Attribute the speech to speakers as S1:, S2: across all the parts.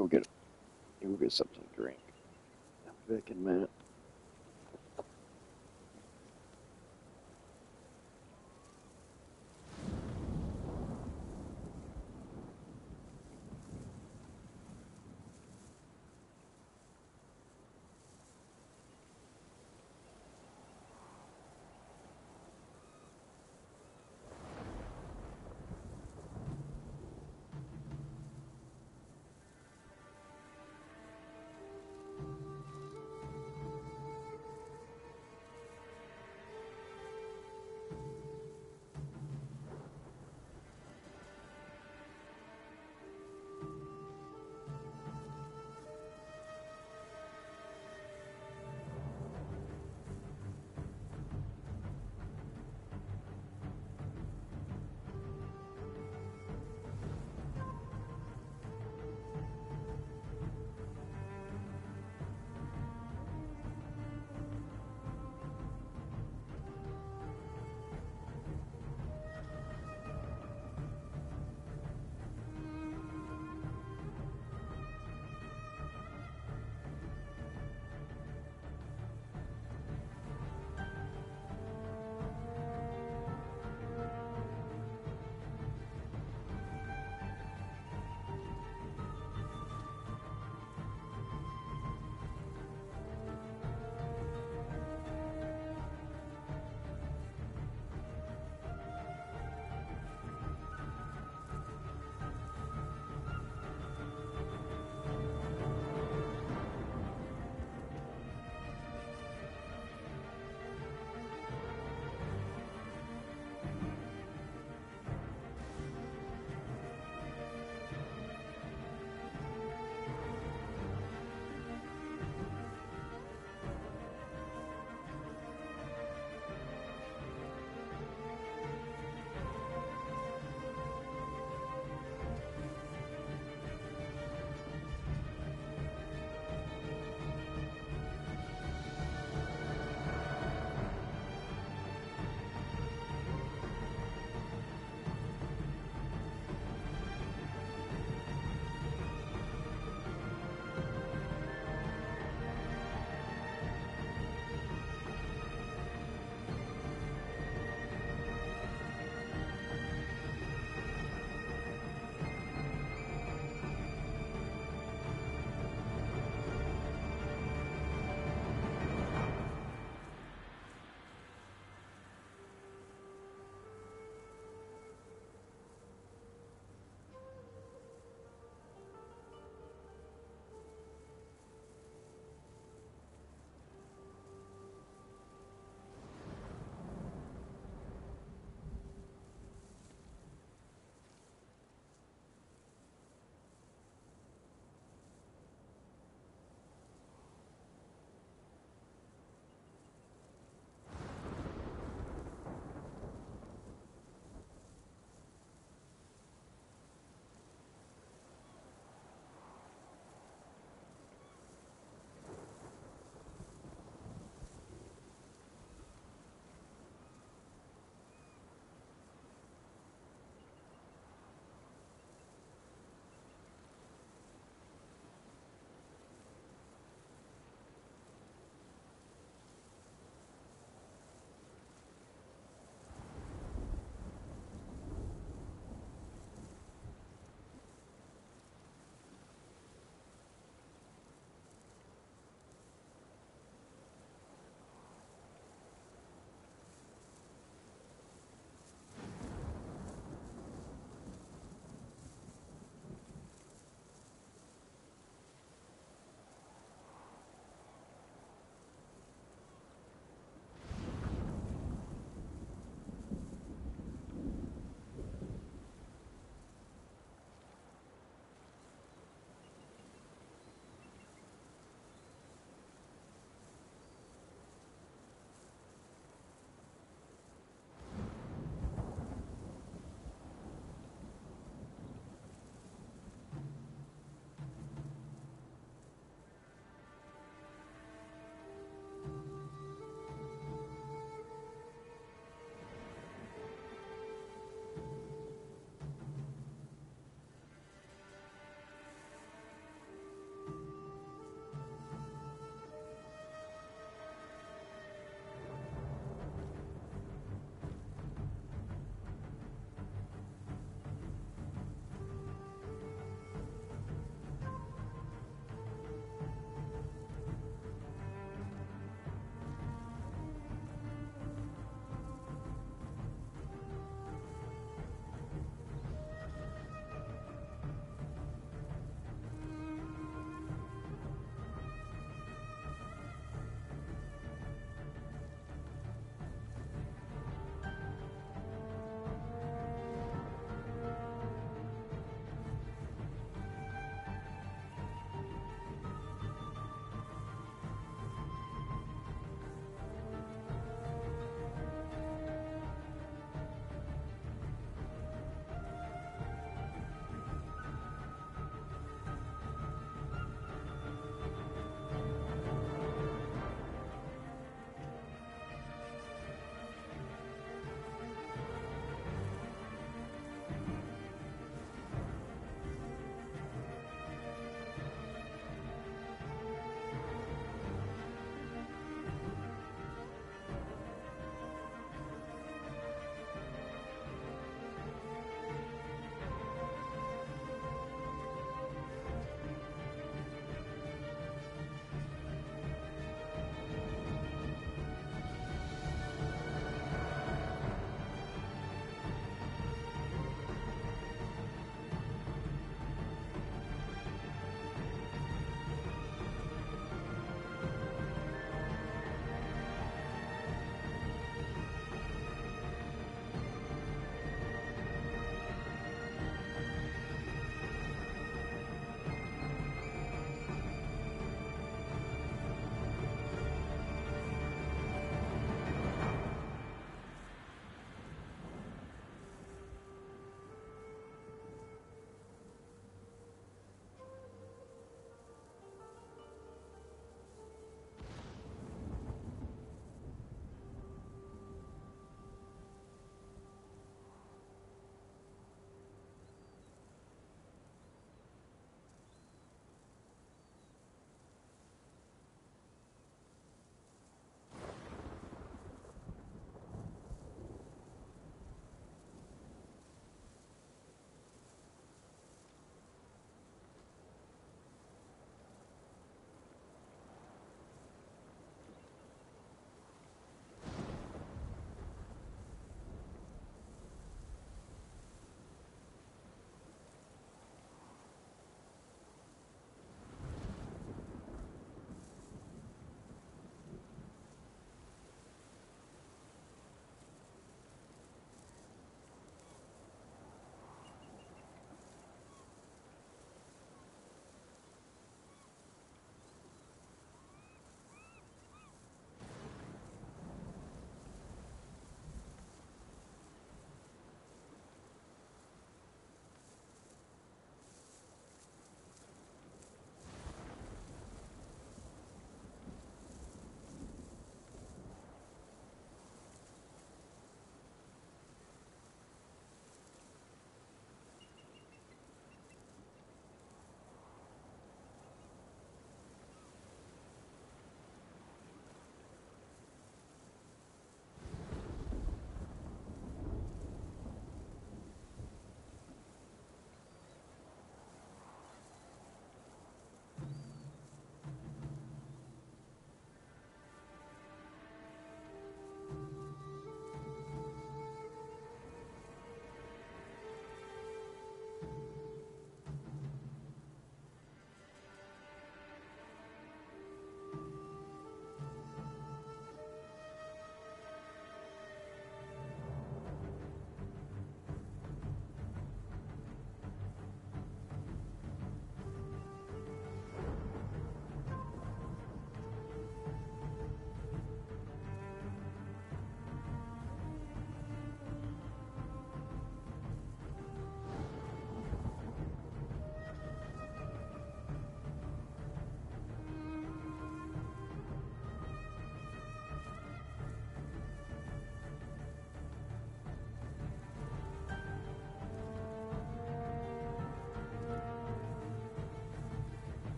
S1: go get something to drink. I'll be back in a minute.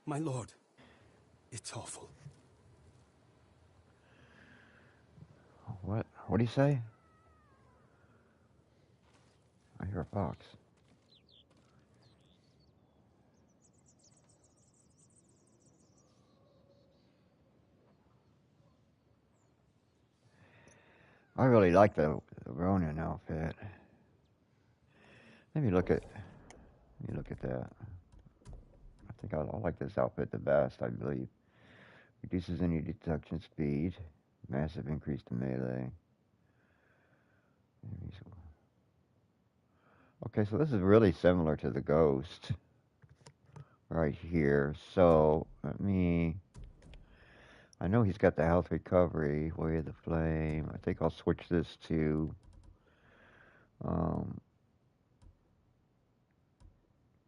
S2: My lord, it's awful.
S3: What? What do you say? I hear a fox. I really like the Ronin outfit. Let me look at. Let me look at that. I think I like this outfit the best. I believe reduces any detection speed. Massive increase to melee. Okay, so this is really similar to the Ghost right here. So let me. I know he's got the health recovery, Way of the Flame. I think I'll switch this to um,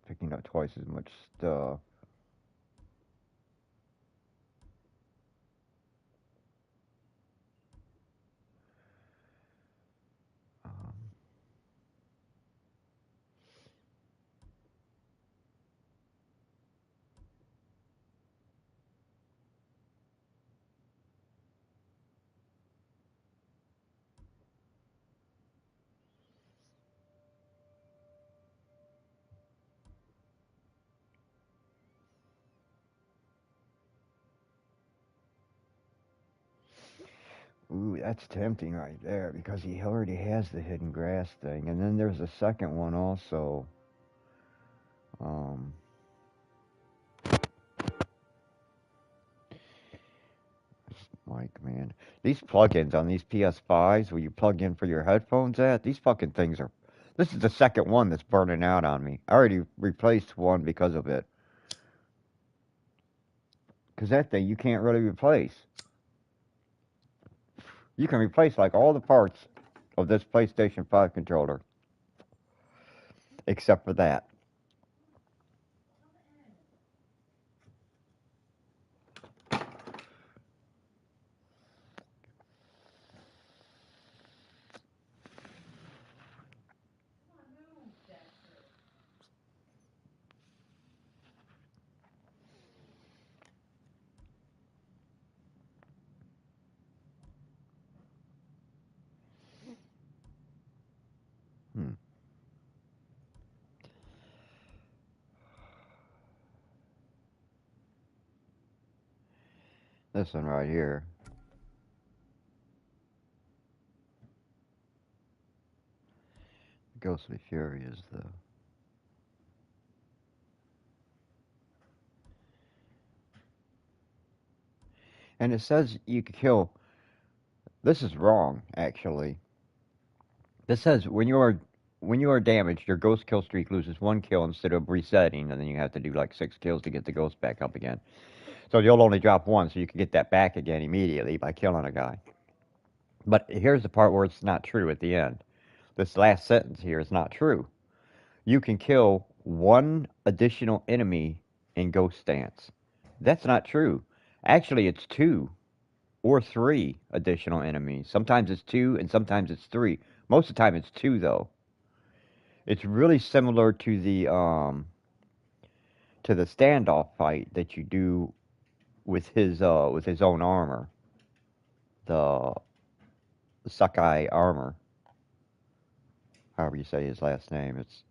S3: picking up twice as much stuff. Um, Ooh, that's tempting right there because he already has the hidden grass thing, and then there's a second one also. Um, like man, these plugins on these PS5s where you plug in for your headphones at, these fucking things are. This is the second one that's burning out on me. I already replaced one because of it. Because that thing you can't really replace. You can replace like all the parts of this PlayStation 5 controller except for that. Hmm. This one right here. Ghostly Fury is the. And it says you can kill. This is wrong, actually. This says when you are damaged, your ghost kill streak loses one kill instead of resetting, and then you have to do like 6 kills to get the ghost back up again. So you'll only drop one, so you can get that back again immediately by killing a guy. But here's the part where it's not true at the end. This last sentence here is not true. You can kill one additional enemy in ghost stance. That's not true. Actually, it's two or three additional enemies. Sometimes it's two and sometimes it's three. Most of the time it's two though. It's really similar to the standoff fight that you do with his own armor. The Sakai armor. However you say his last name. It's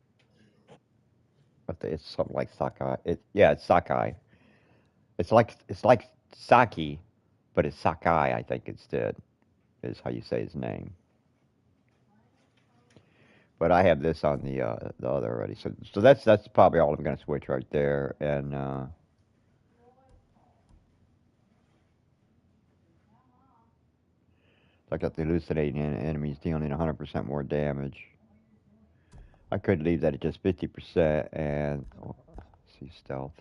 S3: something like Sakai. It's Sakai. It's like Saki, but it's Sakai, I think instead, is how you say his name. But I have this on the other already. So that's probably all I'm gonna switch right there. And I got the hallucinating enemies dealing 100% more damage. I could leave that at just 50% and see stealth.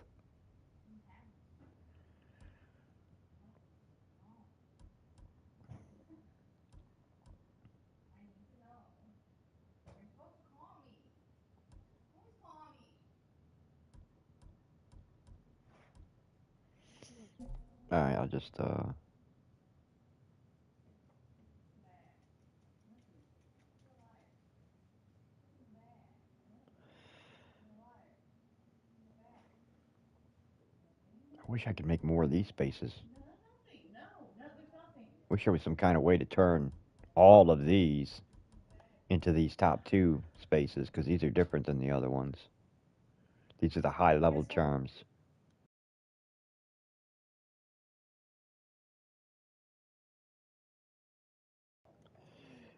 S3: All right, I'll just wish I could make more of these spaces. Wish there was some kind of way to turn all of these into these top two spaces, because these are different than the other ones. These are the high level charms.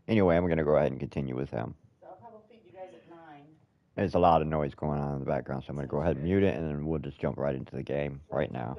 S3: Anyway, I'm going to go ahead and continue with them. There's a lot of noise going on in the background, so I'm going to go ahead and mute it, and then we'll just jump right into the game right now.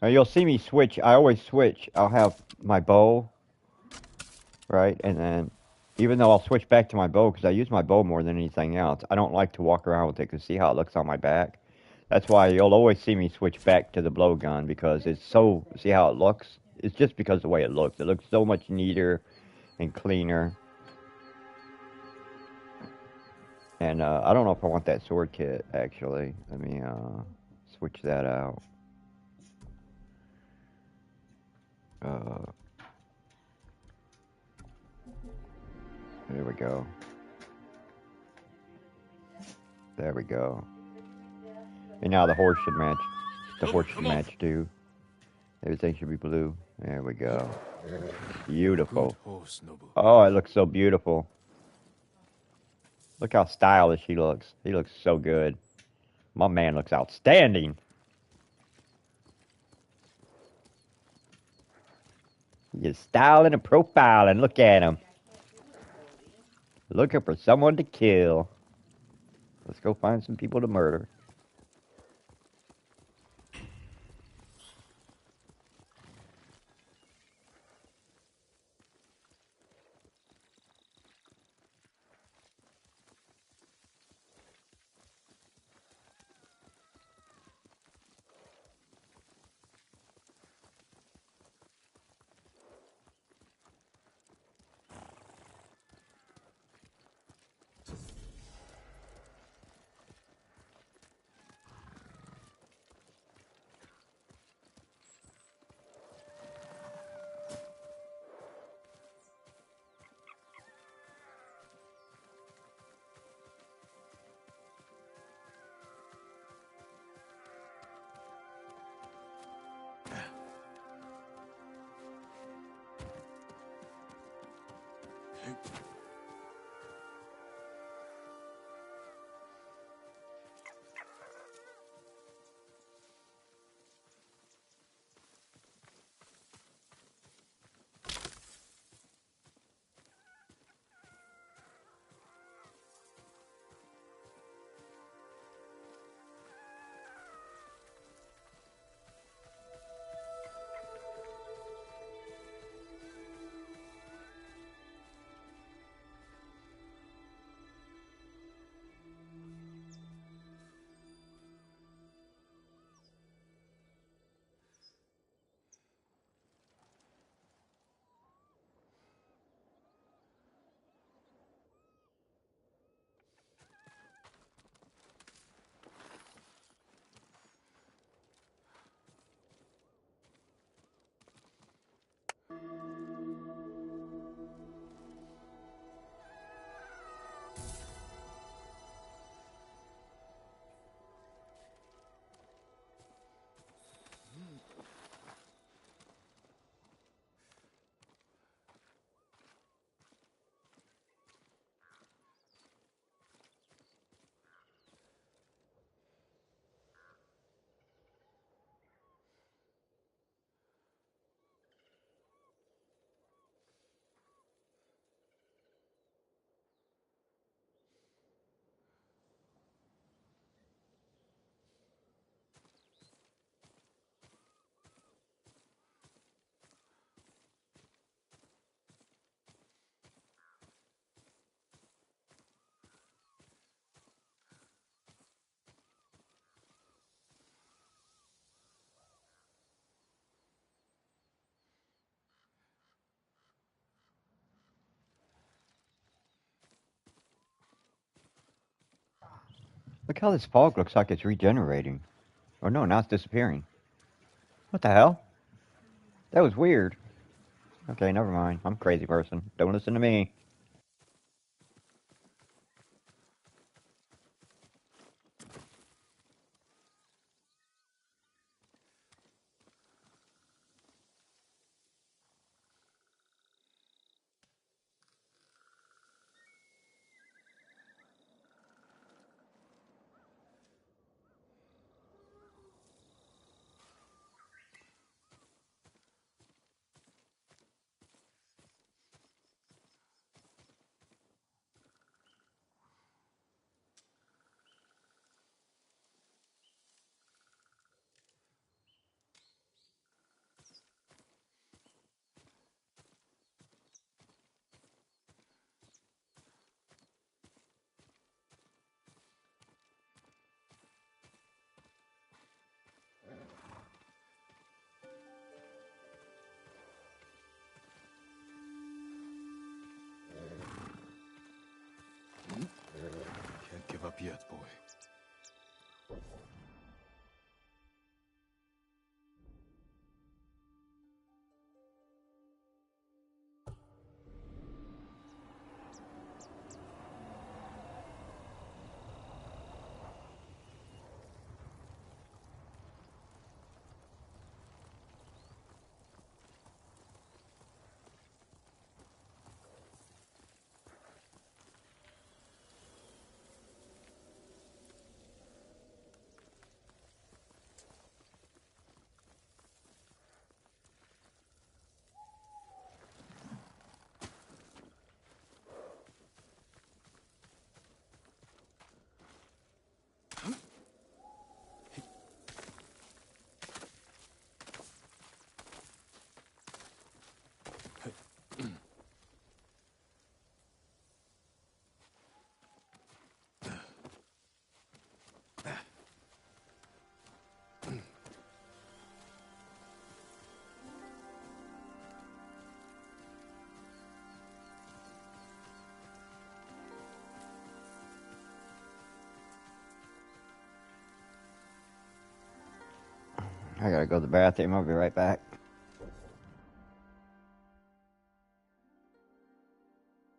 S3: Now you'll see me switch. I always switch. I'll have my bow, right? And then, even though I'll switch back to my bow because I use my bow more than anything else, I don't like to walk around with it because see how it looks on my back? That's why you'll always see me switch back to the blowgun because it's so, see how it looks? It's just because of the way it looks. It looks so much neater and cleaner. And I don't know if I want that sword kit, actually. Let me switch that out. There we go. There we go. And now the horse should match. The horse should match too. Everything should be blue. There we go. Beautiful. Oh, it looks so beautiful. Look how stylish he looks. He looks so good. My man looks outstanding. He is styling and profiling. Look at him. Looking for someone to kill. Let's go find some people to murder. Look how this fog looks like it's regenerating. Or no, now it's disappearing. What the hell? That was weird. Okay, never mind. I'm a crazy person. Don't listen to me.
S2: Can't give up yet, boy.
S3: I gotta go to the bathroom. I'll be right back.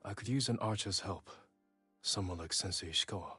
S2: I could use an archer's help. Someone like Sensei Ishikawa.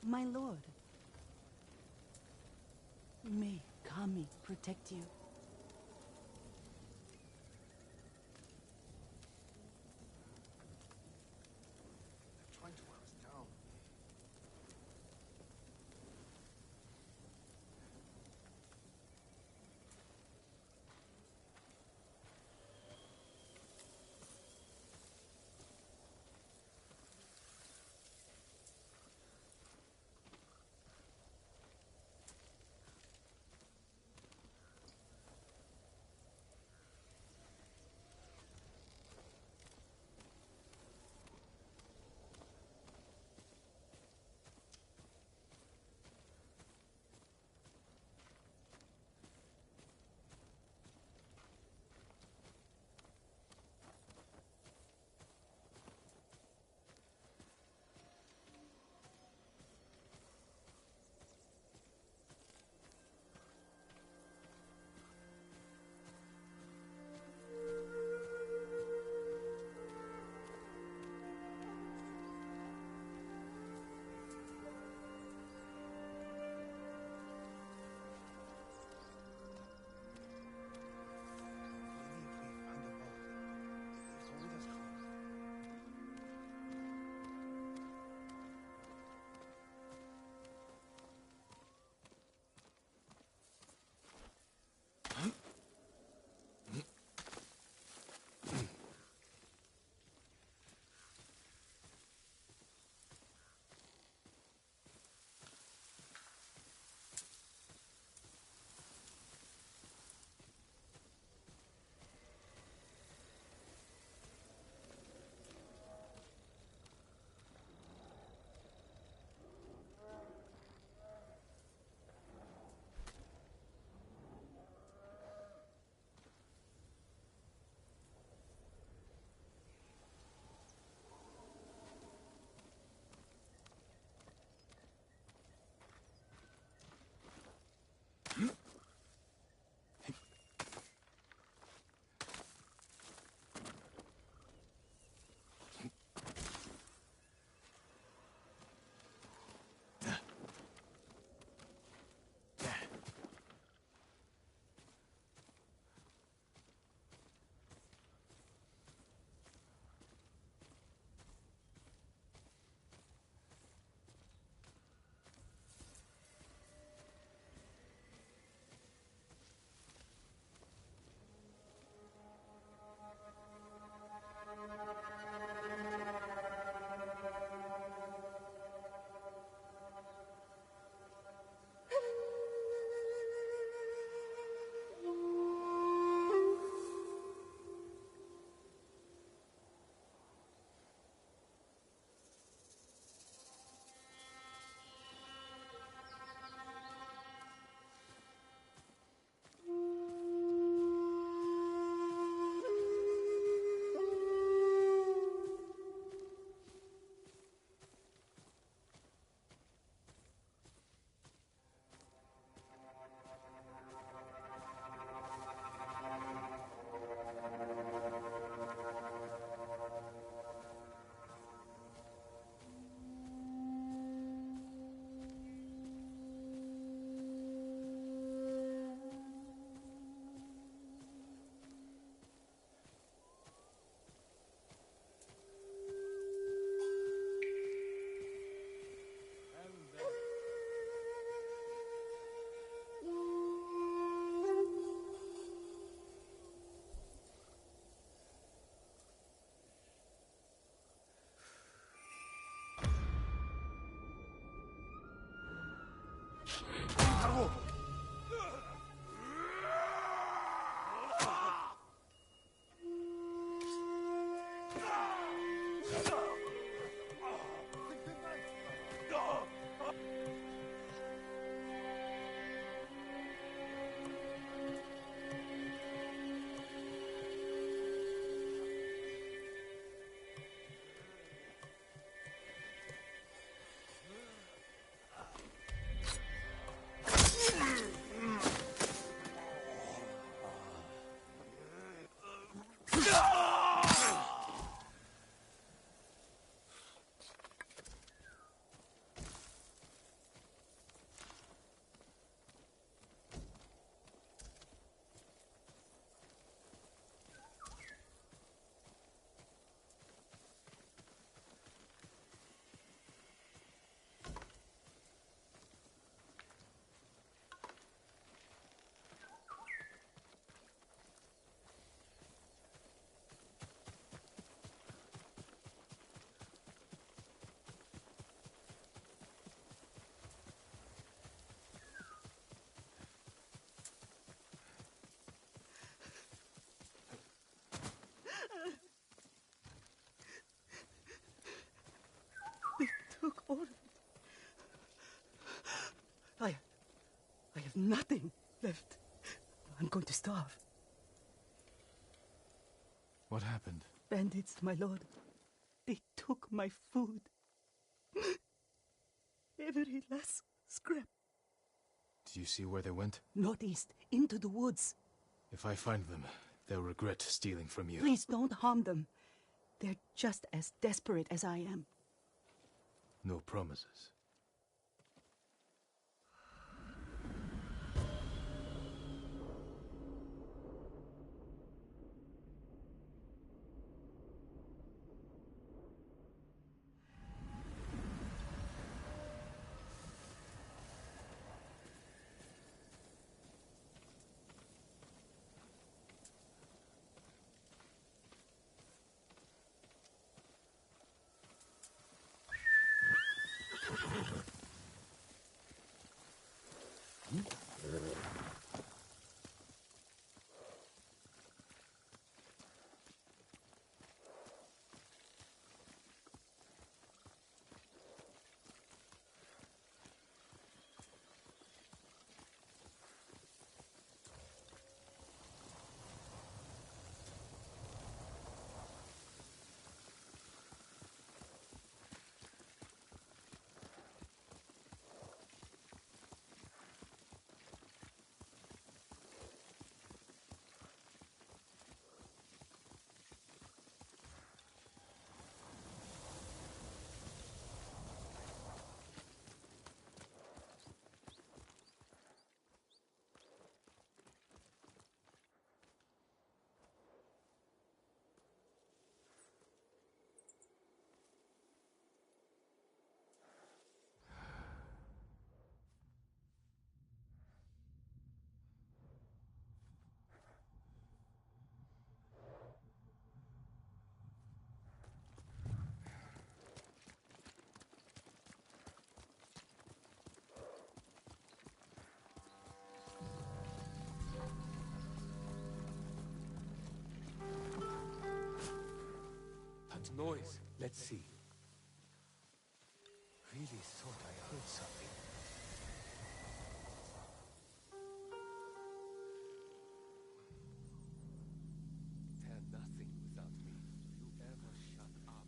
S4: My lord. May Kami protect you.
S2: They're trying to wear us down.
S4: All of it. I have nothing left. I'm going to starve.
S2: What happened?
S4: Bandits, my lord. They took my food. Every last scrap.
S2: Do you see where they went?
S4: Northeast, into the woods.
S2: If I find them, they'll regret stealing from you.
S4: Please don't harm them. They're just as desperate as I am.
S2: No promises.
S5: Noise. Let's see. Really thought I heard something. They're nothing without me. Do you ever shut up?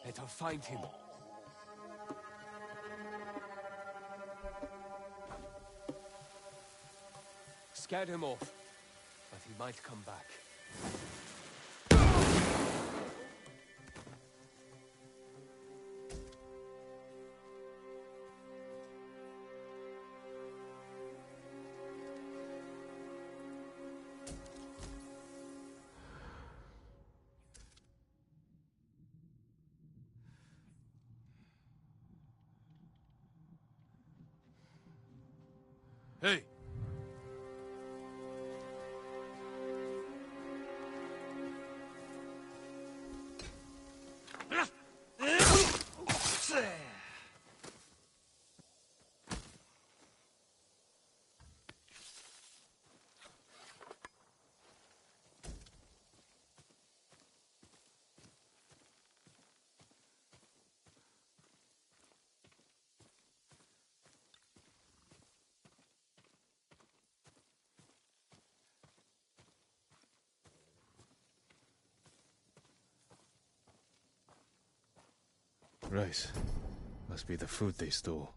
S5: Let her find him. Scared him off, but he might come back.
S2: Hey! Rice. Must be the food they stole.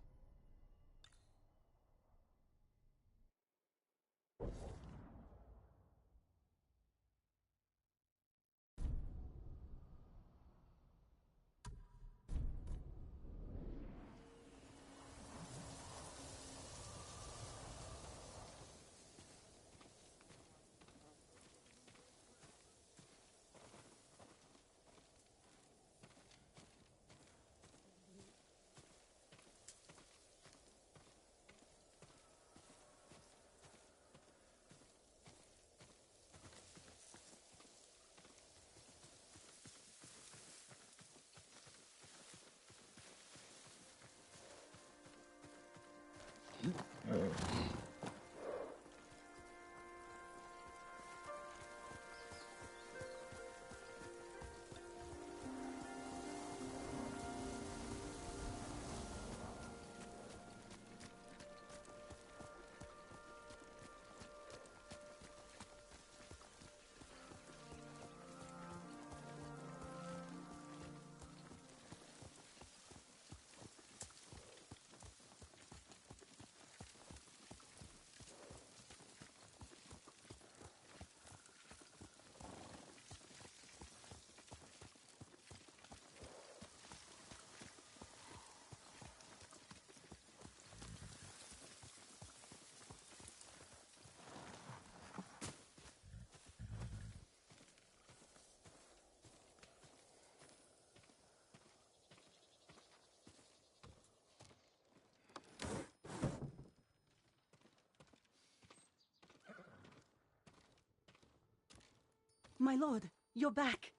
S4: My lord, you're back.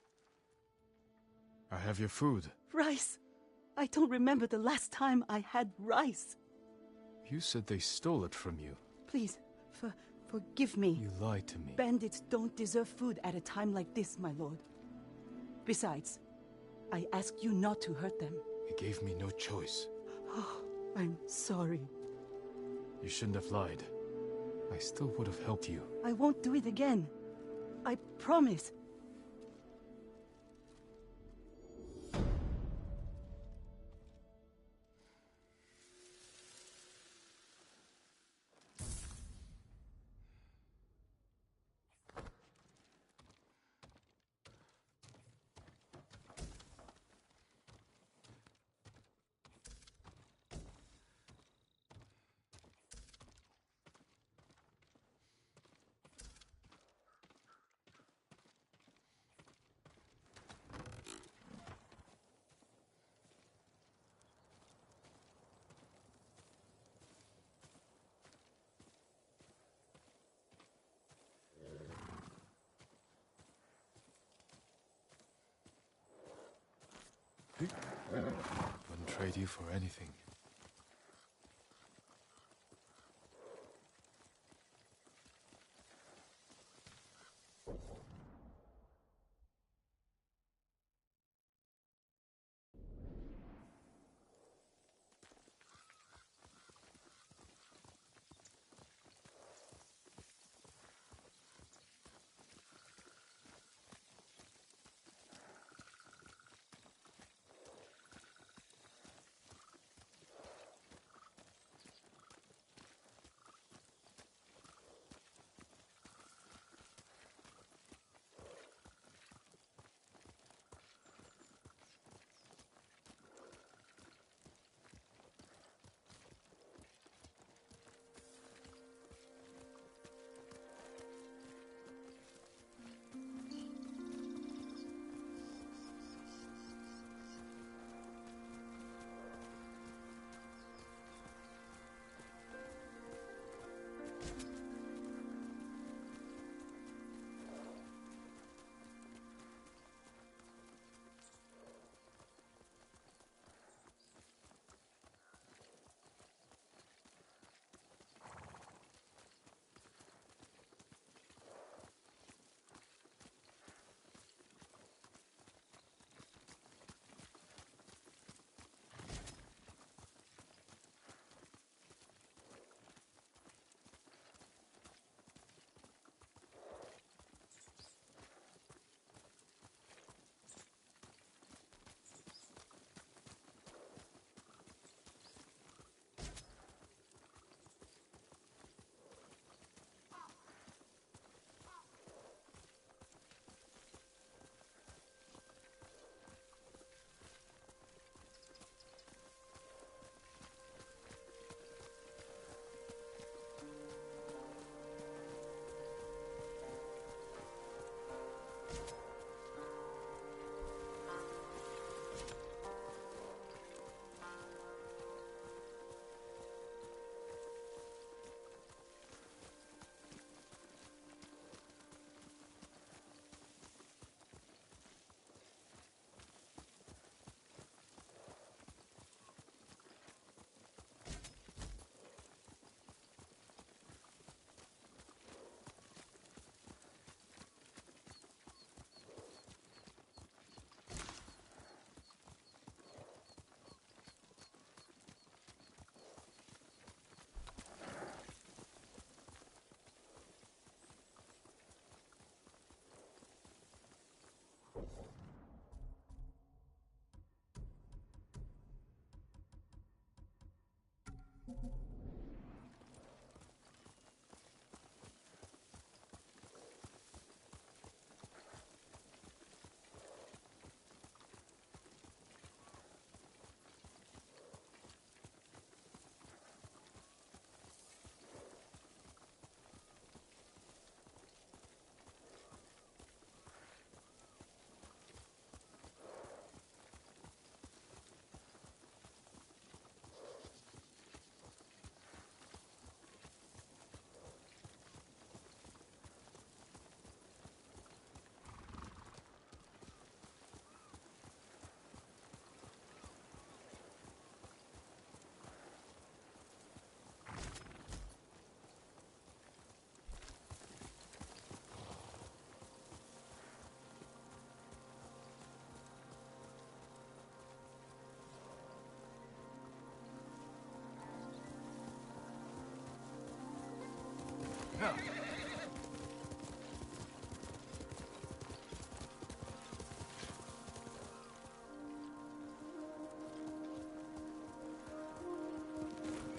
S2: I have your food.
S4: Rice. I don't remember the last time I had rice.
S2: You said they stole it from you.
S4: Please, forgive me.
S2: You lied to me.
S4: Bandits don't deserve food at a time like this, my lord. Besides, I asked you not to hurt them.
S2: You gave me no choice.
S4: Oh, I'm sorry.
S2: You shouldn't have lied. I still would have helped you.
S4: I won't do it again. I promise.
S2: Wouldn't trade you for anything.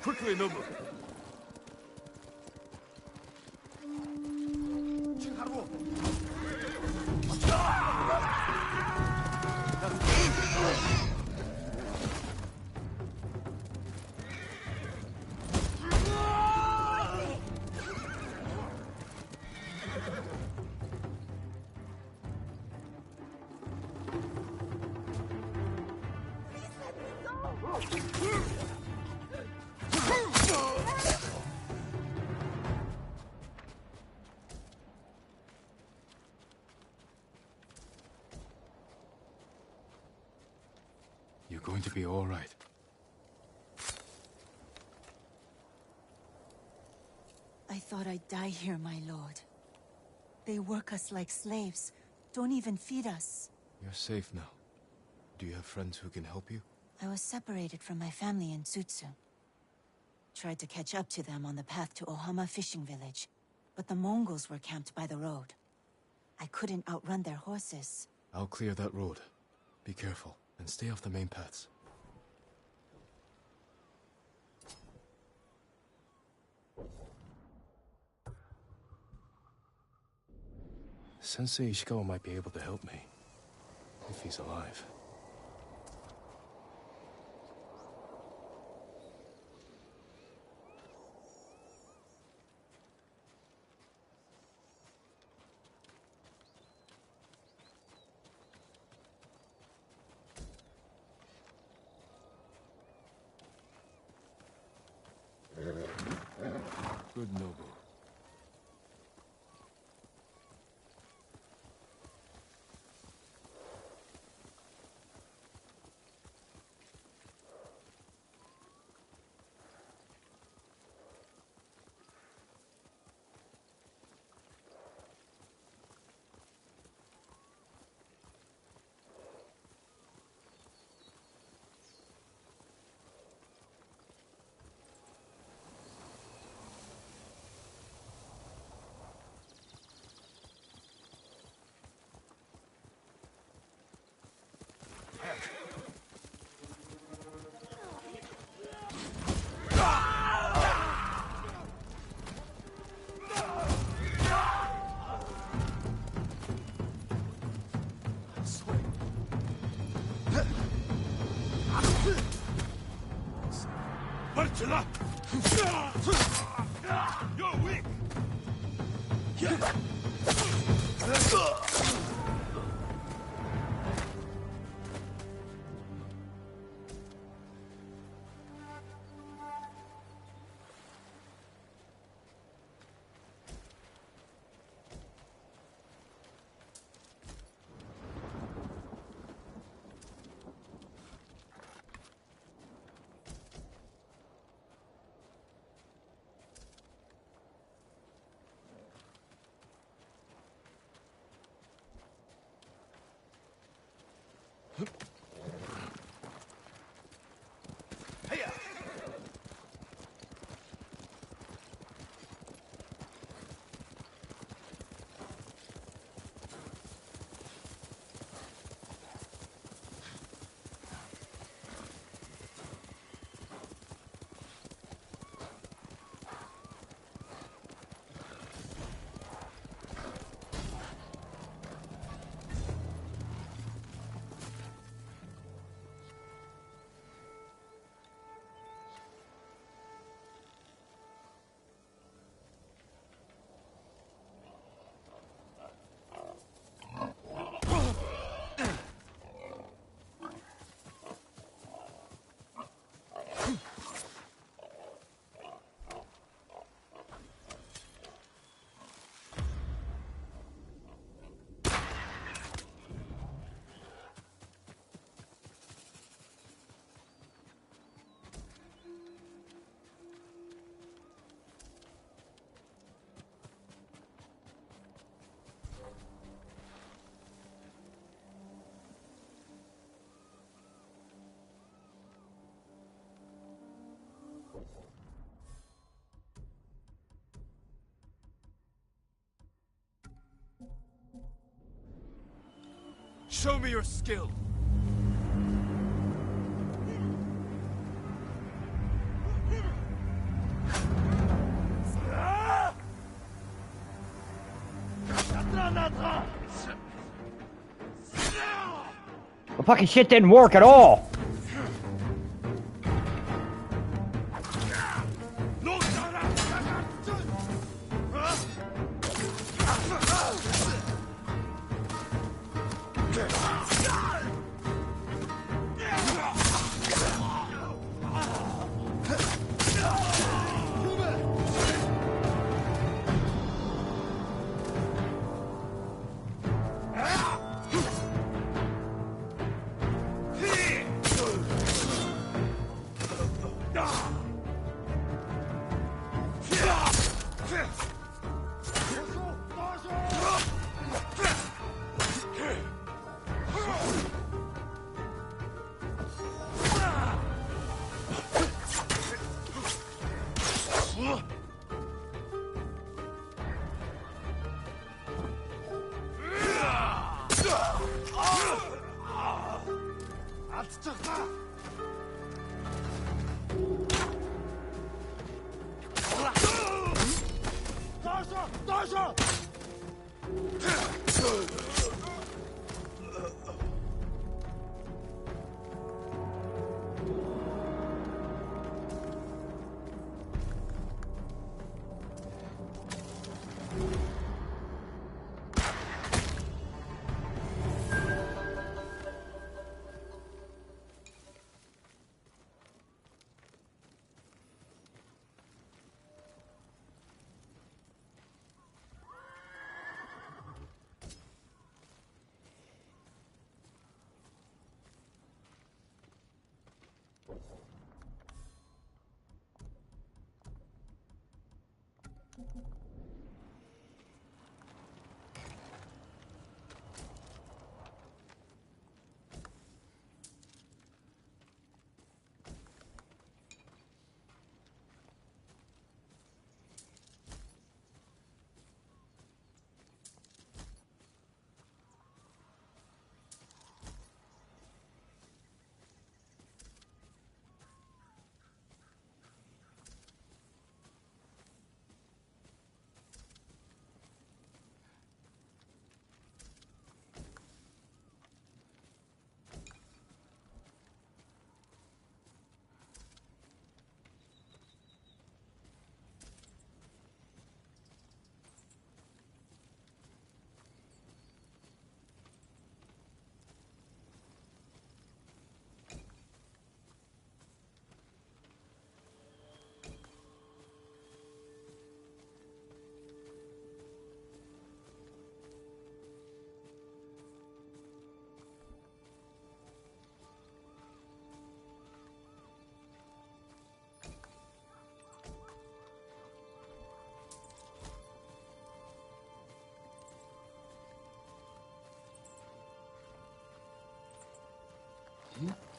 S2: Quickly, Nobu. You're going to be all right.
S4: I thought I'd die here, my lord. They work us like slaves. Don't even feed us.
S2: You're safe now. Do you have friends who can help you?
S4: I was separated from my family in Tsutsu. Tried to catch up to them on the path to Ohama fishing village, but the Mongols were camped by the road. I couldn't outrun their horses.
S2: I'll clear that road. Be careful, and stay off the main paths. Sensei Ishikawa might be able to help me. If he's alive. Good Nobu. Marcela! You're weak!
S5: Show me your skill.
S3: The fucking shit didn't work at all.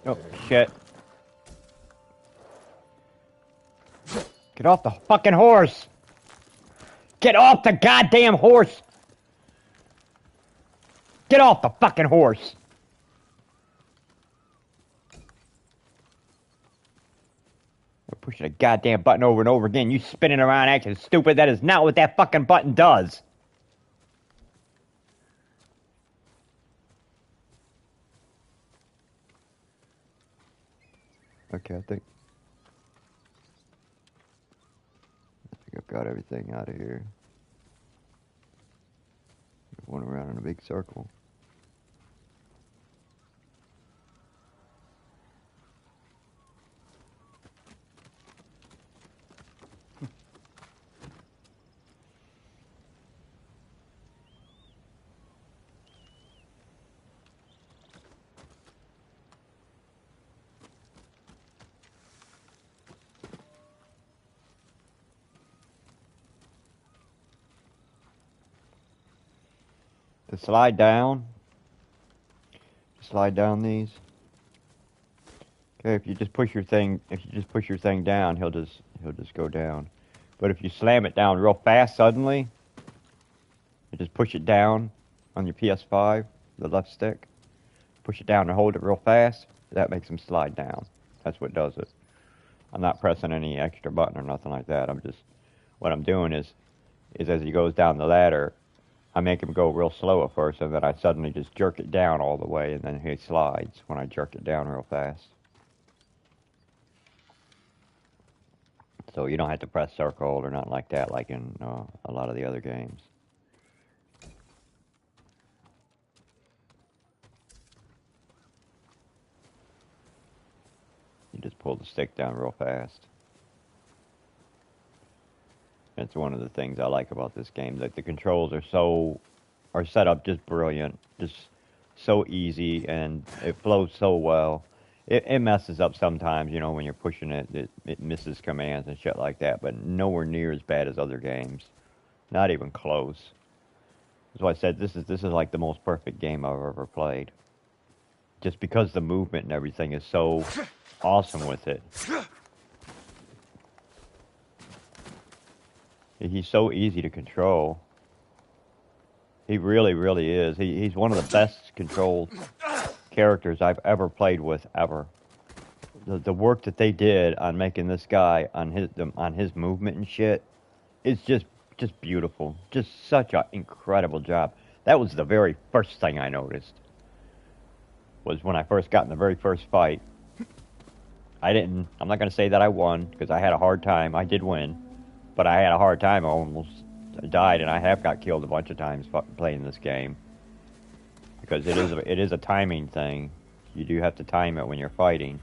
S3: Oh, shit. Get off the fucking horse! Get off the goddamn horse! Get off the fucking horse! We're pushing a goddamn button over and over again. You spinning around acting stupid. That is not what that fucking button does. Okay, I think I've got everything out of here. Going around in a big circle. To slide down these. Okay, if you just push your thing down, he'll just go down. But if you slam it down real fast suddenly, you just push it down on your PS5, the left stick, push it down and hold it real fast, that makes him slide down. That's what does it. I'm not pressing any extra button or nothing like that. What I'm doing is as he goes down the ladder, I make him go real slow at first, and then I suddenly just jerk it down all the way, and then he slides when I jerk it down real fast. So you don't have to press circle or nothing like that, like in a lot of the other games. You just pull the stick down real fast. It's one of the things I like about this game, that the controls are set up just brilliant, just so easy, and it flows so well. It messes up sometimes, you know, when you're pushing it, it misses commands and shit like that, but nowhere near as bad as other games. Not even close. That's why I said this is like the most perfect game I've ever played. Just because the movement and everything is so awesome with it. He's so easy to control. He really, really is. He's one of the best controlled characters I've ever played with, ever. The work that they did on making this guy, on his movement and shit, is just beautiful. Just such an incredible job. That was the very first thing I noticed. Was when I first got in the very first fight. I'm not going to say that I won, because I had a hard time. I did win. But I had a hard time. I almost died, and I have got killed a bunch of times playing this game. Because it is a timing thing. You do have to time it when you're fighting.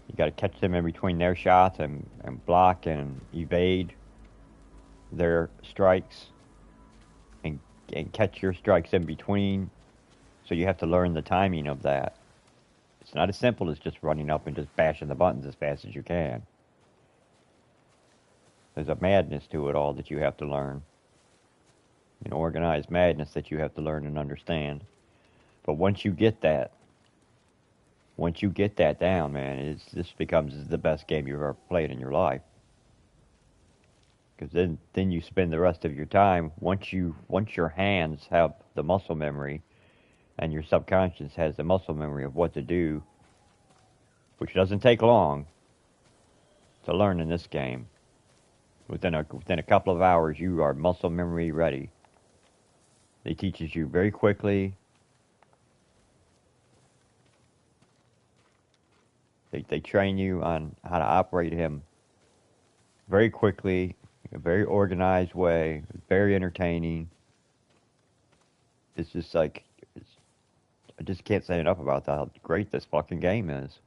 S3: You got to catch them in between their shots and block and evade their strikes. And catch your strikes in between. So you have to learn the timing of that. It's not as simple as just running up and just bashing the buttons as fast as you can. There's a madness to it all that you have to learn. An organized madness that you have to learn and understand. But once you get that down, man, this becomes the best game you've ever played in your life. Because then you spend the rest of your time, once your hands have the muscle memory, and your subconscious has the muscle memory of what to do, which doesn't take long to learn in this game. Within a couple of hours, you are muscle memory ready. They teaches you very quickly. They train you on how to operate him very quickly, in a very organized way, very entertaining. It's just like, I just can't say enough about how great this fucking game is.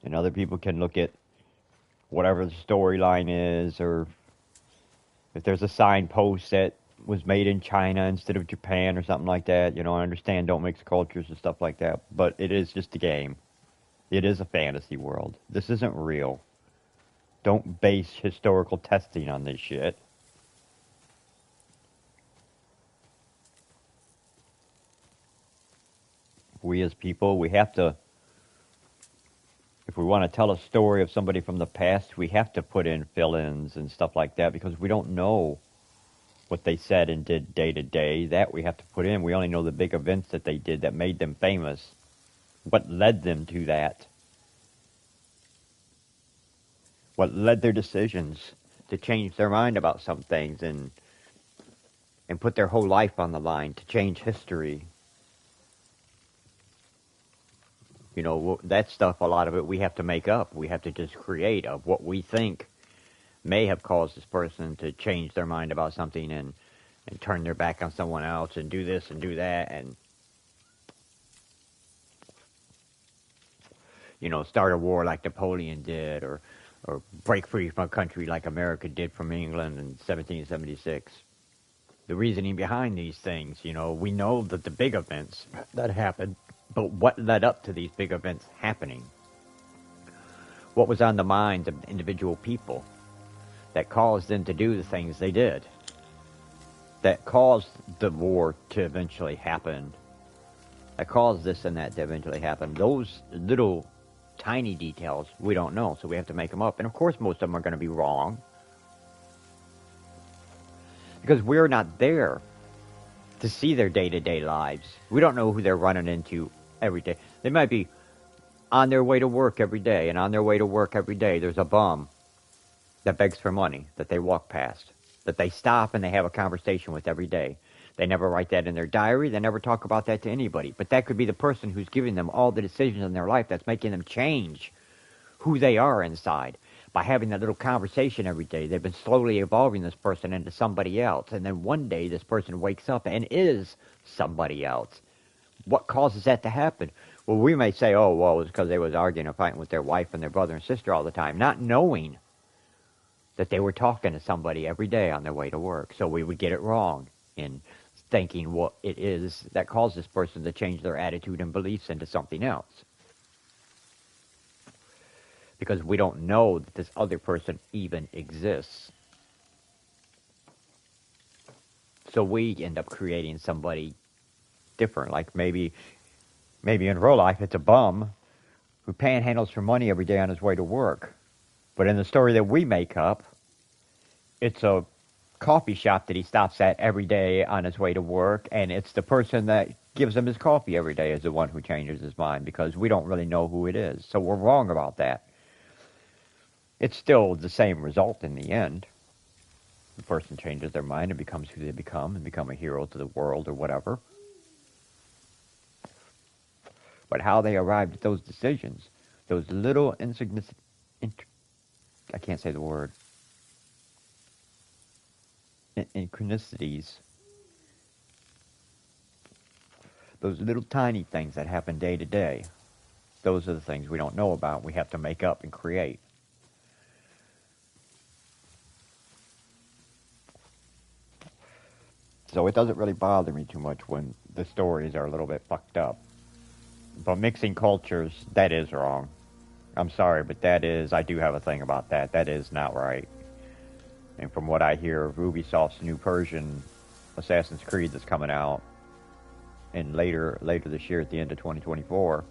S3: And other people can look at whatever the storyline is, or if there's a signpost that was made in China instead of Japan or something like that. You know, I understand don't mix cultures and stuff like that, but it is just a game. It is a fantasy world. This isn't real. Don't base historical testing on this shit. We as people, we have to, if we want to tell a story of somebody from the past, we have to put in fill-ins and stuff like that, because we don't know what they said and did day to day. That we have to put in. We only know the big events that they did that made them famous. What led them to that? What led their decisions to change their mind about some things and put their whole life on the line to change history. You know, that stuff, a lot of it, we have to make up. We have to just create of what we think may have caused this person to change their mind about something and turn their back on someone else and do this and do that and, you know, start a war like Napoleon did, or break free from a country like America did from England in 1776. The reasoning behind these things, you know, we know that the big events that happened, but what led up to these big events happening? What was on the minds of individual people that caused them to do the things they did? That caused the war to eventually happen? That caused this and that to eventually happen? Those little tiny details we don't know, so we have to make them up. And of course most of them are going to be wrong. Because we're not there. to see their day-to-day lives. We don't know who they're running into every day. They might be on their way to work every day, and on their way to work every day, there's a bum that begs for money that they walk past, that they stop and they have a conversation with every day. They never write that in their diary. They never talk about that to anybody. But that could be the person who's giving them all the decisions in their life that's making them change who they are inside. By having that little conversation every day, they've been slowly evolving this person into somebody else. And then one day, this person wakes up and is somebody else. What causes that to happen? Well, we may say, oh, well, it's because they was arguing or fighting with their wife and their brother and sister all the time, not knowing that they were talking to somebody every day on their way to work. So we would get it wrong in thinking what it is that caused this person to change their attitude and beliefs into something else. Because we don't know that this other person even exists. So we end up creating somebody different. Like maybe in real life it's a bum who panhandles for money every day on his way to work. But in the story that we make up, it's a coffee shop that he stops at every day on his way to work, and it's the person that gives him his coffee every day is the one who changes his mind, because we don't really know who it is. So we're wrong about that. It's still the same result in the end. The person changes their mind and becomes who they become and become a hero to the world or whatever. But how they arrived at those decisions, those little insignificant, I can't say the word, synchronicities, those little tiny things that happen day to day, those are the things we don't know about. We have to make up and create. So it doesn't really bother me too much when the stories are a little bit fucked up. But mixing cultures, that is wrong. I'm sorry, but I do have a thing about that. That is not right. And from what I hear of Ubisoft's new Persian Assassin's Creed that's coming out, and later this year at the end of 2024,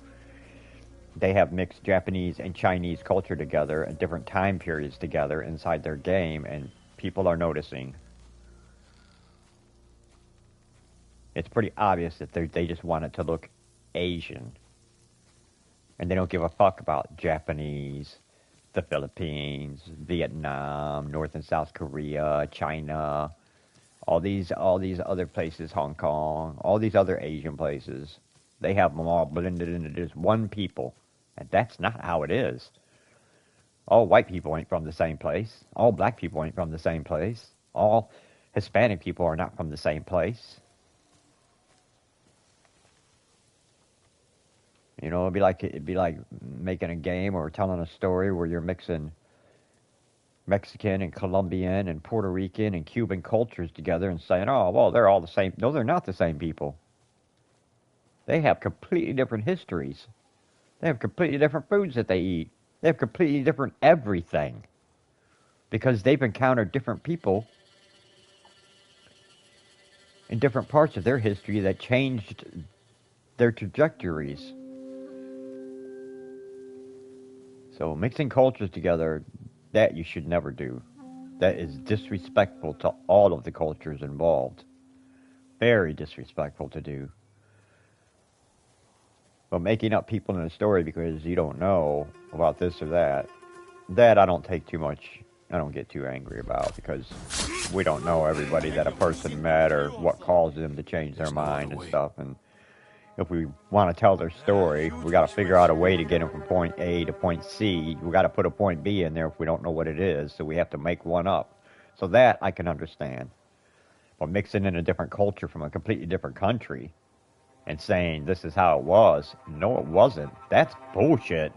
S3: they have mixed Japanese and Chinese culture together at different time periods together inside their game, and people are noticing. It's pretty obvious that they just want it to look Asian. And they don't give a fuck about Japanese, the Philippines, Vietnam, North and South Korea, China, all these other places, Hong Kong, all these other Asian places. They have them all blended into just one people. And that's not how it is. All white people ain't from the same place. All black people ain't from the same place. All Hispanic people are not from the same place. You know, it'd be like making a game or telling a story where you're mixing Mexican and Colombian and Puerto Rican and Cuban cultures together and saying, oh, well, they're all the same. No, they're not the same people. They have completely different histories. They have completely different foods that they eat. They have completely different everything. Because they've encountered different people in different parts of their history that changed their trajectories. So mixing cultures together, that you should never do. That is disrespectful to all of the cultures involved. Very disrespectful to do. But making up people in a story because you don't know about this or that I don't take too much, I don't get too angry about, because we don't know everybody that a person met or what caused them to change their mind and stuff. And if we want to tell their story, we got to figure out a way to get them from point A to point C. We got to put a point B in there if we don't know what it is, so we have to make one up. So that I can understand. But mixing in a different culture from a completely different country and saying this is how it was, no, it wasn't. That's bullshit.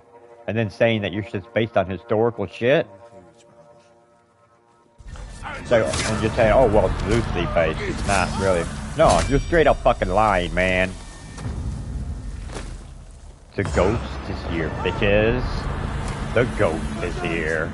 S3: And then saying that your shit's based on historical shit. So, and you're saying, oh, well, it's loosely based. It's not really. No, you're straight up fucking lying, man. The ghost is here, bitches. The ghost is here.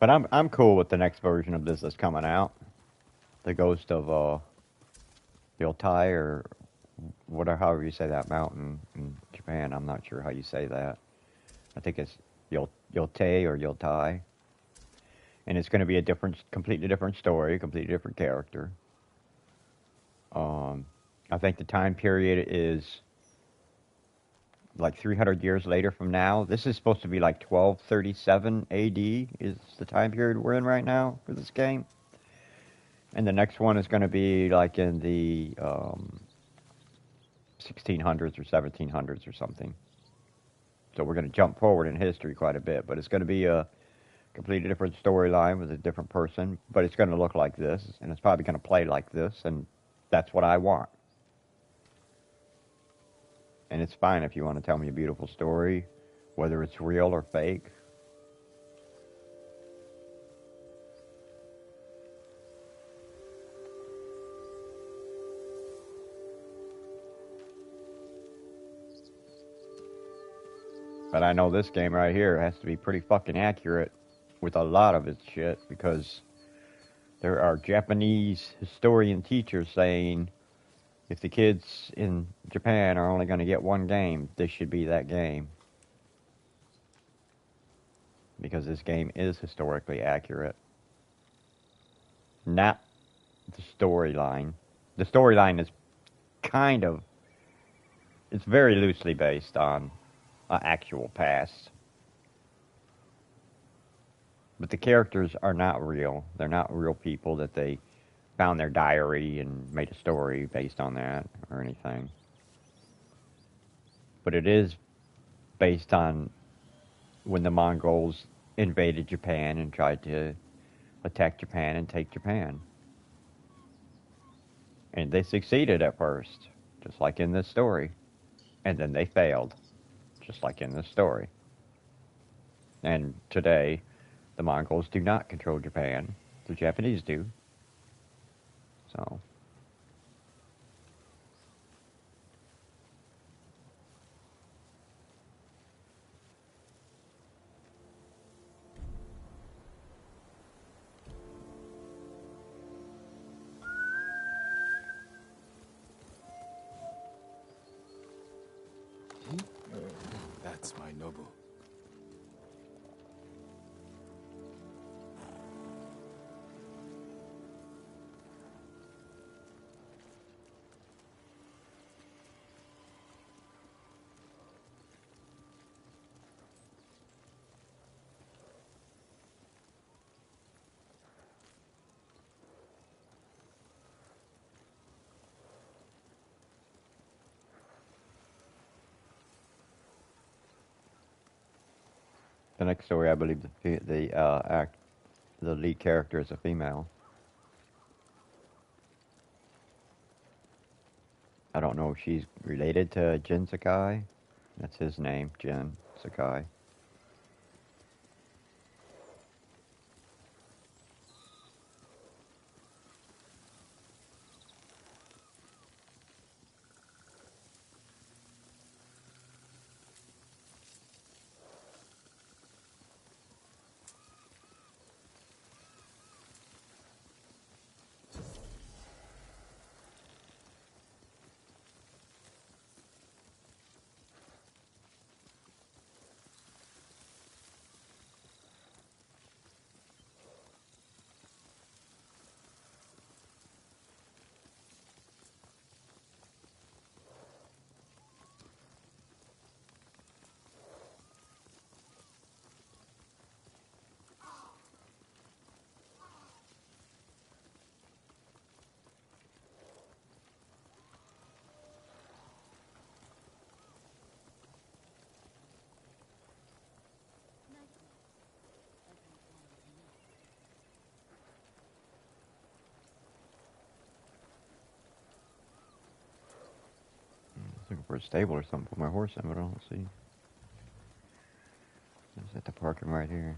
S3: But I'm cool with the next version of this that's coming out. The Ghost of Yotai, or whatever, however you say that mountain in Japan. I'm not sure how you say that. I think it's Yote or Yotai. And it's going to be a completely different story, completely different character. I think the time period is like 300 years later from now. This is supposed to be like 1237 AD is the time period we're in right now for this game. And the next one is going to be like in the 1600s or 1700s or something. So we're going to jump forward in history quite a bit, but it's going to be a completely different storyline with a different person, but it's going to look like this, and it's probably going to play like this, and that's what I want. And it's fine if you want to tell me a beautiful story, whether it's real or fake. But I know this game right here has to be pretty fucking accurate with a lot of its shit, because there are Japanese historian teachers saying if the kids in Japan are only going to get one game, this should be that game. Because this game is historically accurate. Not the storyline. The storyline is kind of, it's very loosely based on an actual past. But the characters are not real. They're not real people that they found their diary and made a story based on that or anything. But it is based on when the Mongols invaded Japan and tried to attack Japan and take Japan. And they succeeded at first, just like in this story. And then they failed, just like in this story. And today, the Mongols do not control Japan. The Japanese do. So.
S2: That's my noble.
S3: The next story, I believe the lead character is a female. I don't know if she's related to Jin Sakai. That's his name, Jin Sakai. Looking for a stable or something for my horse in, but I don't see. It's at the parking right here.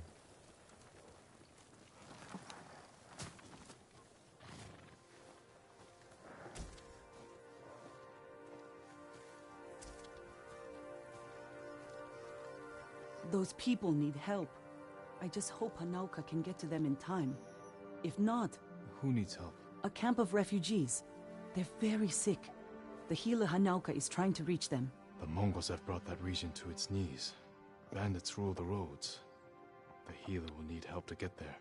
S6: Those people need help. I just hope Hanauka can get to them in time. If not,
S2: Who needs help?
S6: a camp of refugees. They're very sick. The healer Hanauka is trying to reach them.
S2: The Mongols have brought that region to its knees. Bandits rule the roads. The healer will need help to get there.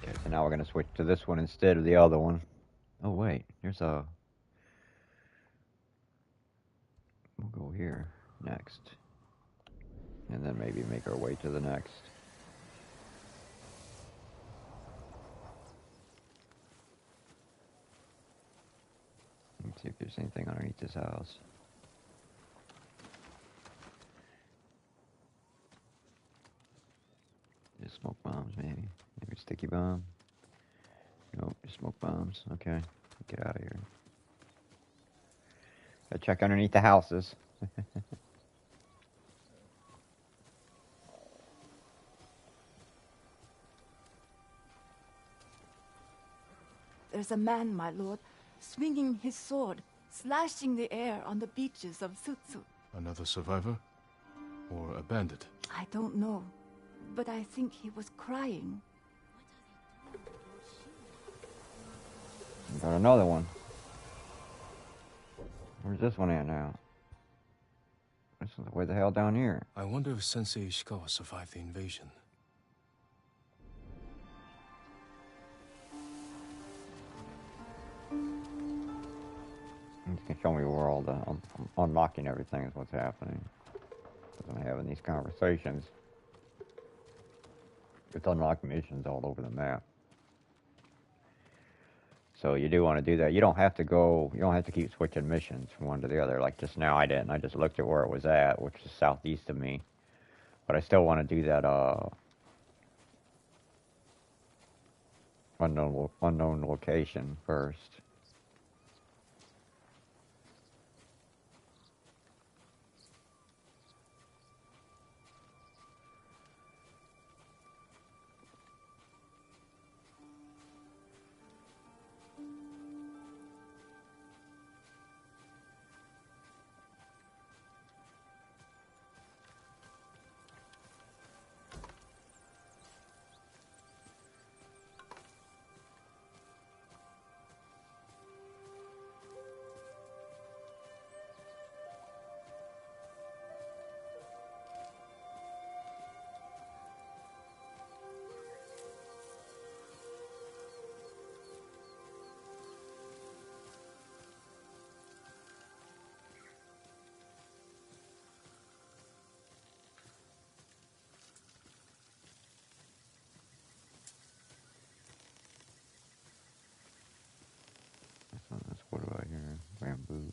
S3: Okay, so now we're gonna switch to this one instead of the other one. Oh wait, there's a... We'll go here next. And then maybe make our way to the next. Let's see if there's anything underneath this house. Just smoke bombs, maybe. Maybe a sticky bomb. Nope, just smoke bombs. Okay, get out of here. Gotta check underneath the houses.
S7: There's a man, my lord, swinging his sword, slashing the air on the beaches of Tsutsu.
S2: Another survivor? Or a bandit?
S7: I don't know, but I think he was crying.
S3: Got another one. Where's this one at now? This is way the hell down here.
S2: I wonder if Sensei Ishikawa survived the invasion.
S3: You can show me where all the... I'm unlocking everything is what's happening. Because I'm having these conversations. It's unlocked missions all over the map. So you do want to do that. You don't have to go... You don't have to keep switching missions from one to the other. Like just now I didn't. I just looked at where it was at, which is southeast of me. But I still want to do that, unknown location first. What about here? Bamboo.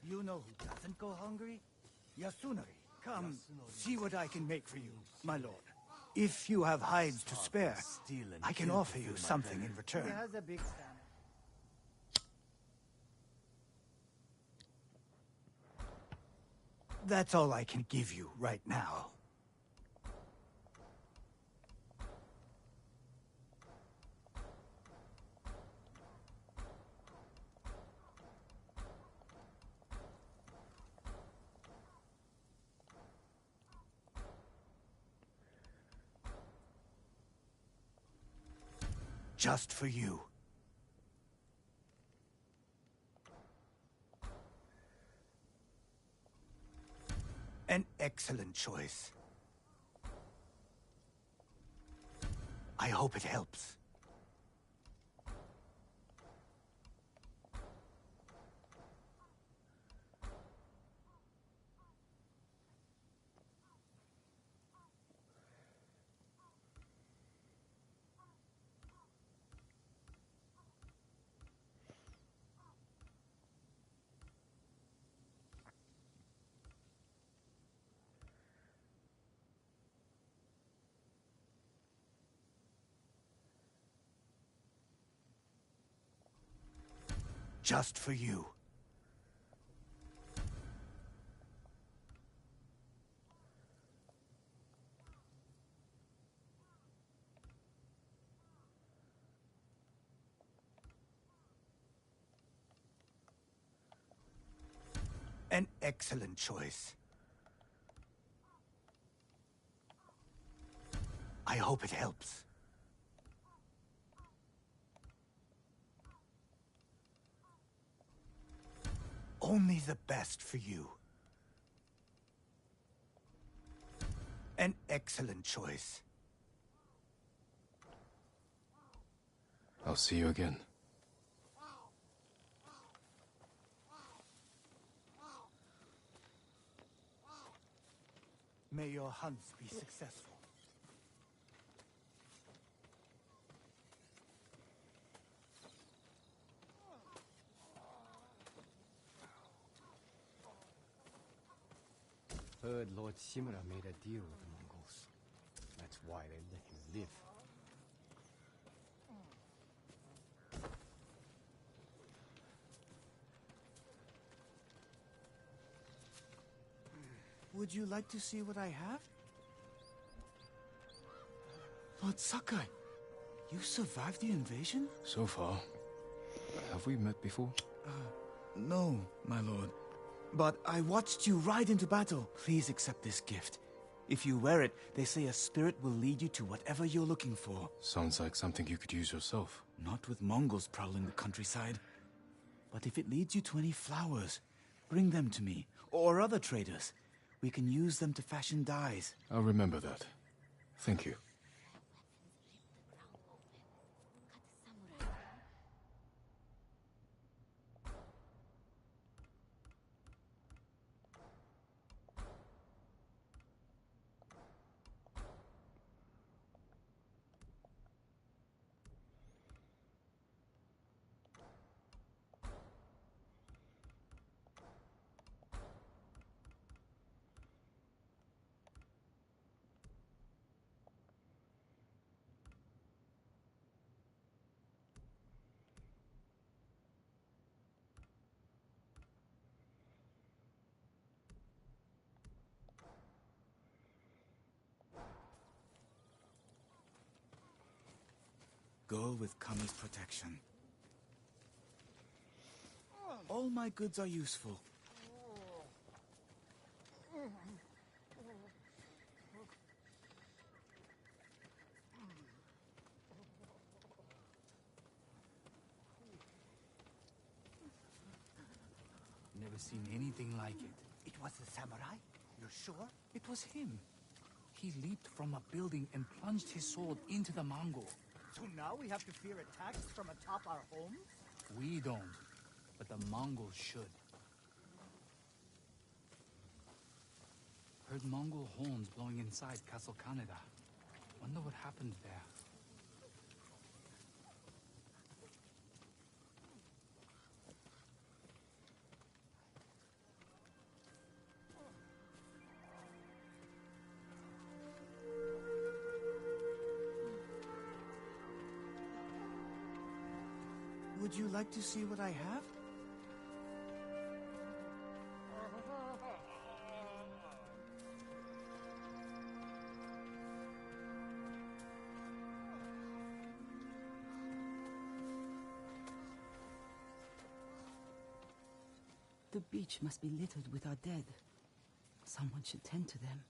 S8: You know who doesn't go hungry? Yasunari. Come, see what I can make for you, my lord. If you have hides to spare, I can offer you something in return.
S9: He has a big stamina.
S8: That's all I can give you right now. Just for you. An excellent choice. I hope it helps. just for you. An excellent choice. I hope it helps. Only the best for you. An excellent choice.
S2: I'll see you again.
S8: May your hunts be successful.
S5: Heard Lord Shimura made a deal with the Mongols. That's why they let him live.
S8: Would you like to see what I have? Lord Sakai, you survived the invasion?
S2: So far. Have we met before?
S8: No, my lord. But I watched you ride into battle. Please accept this gift. If you wear it, they say a spirit will lead you to whatever you're looking for.
S2: Sounds like something you could use yourself.
S8: Not with Mongols prowling the countryside. But if it leads you to any flowers, bring them to me, or other traders. We can use them to fashion dyes.
S2: I'll remember that. Thank you.
S8: Go with Kami's protection. All my goods are useful.
S5: Never seen anything like it.
S8: It was a samurai? You're sure?
S5: It was him. He leaped from a building and plunged his sword into the Mongol.
S8: So now we have to fear attacks from atop our homes?
S5: We don't, but the Mongols should. Heard Mongol horns blowing inside Castle Kaneda. Wonder what happened there.
S8: Would you like to see what I have?
S6: The beach must be littered with our dead. Someone should tend to them.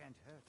S8: Can't hurt.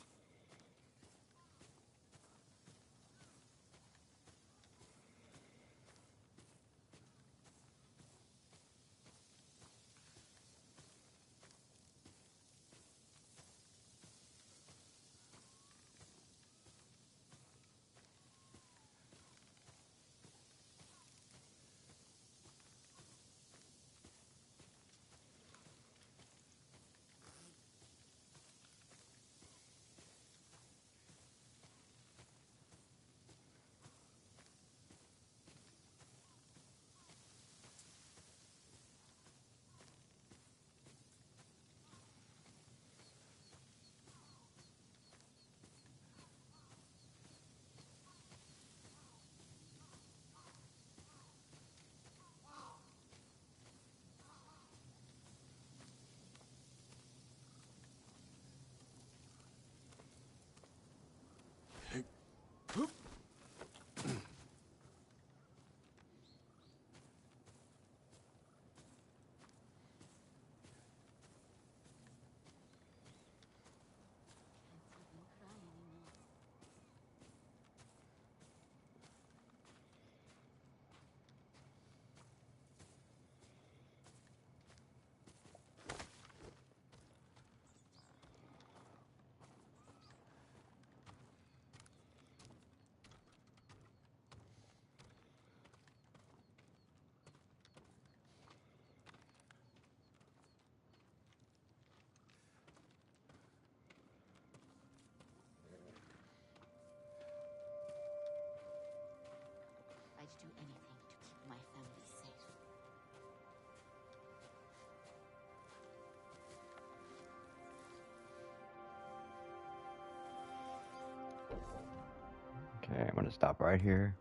S3: Okay, I'm gonna stop right here.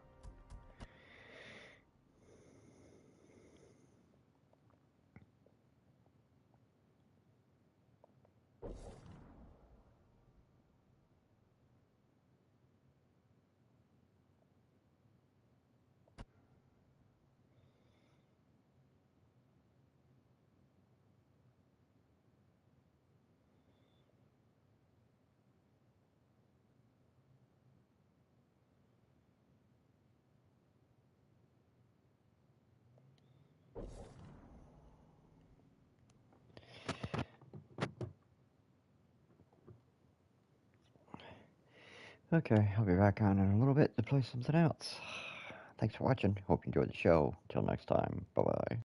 S3: Okay, I'll be back on in a little bit to play something else. Thanks for watching. Hope you enjoyed the show. Till next time. Bye-bye.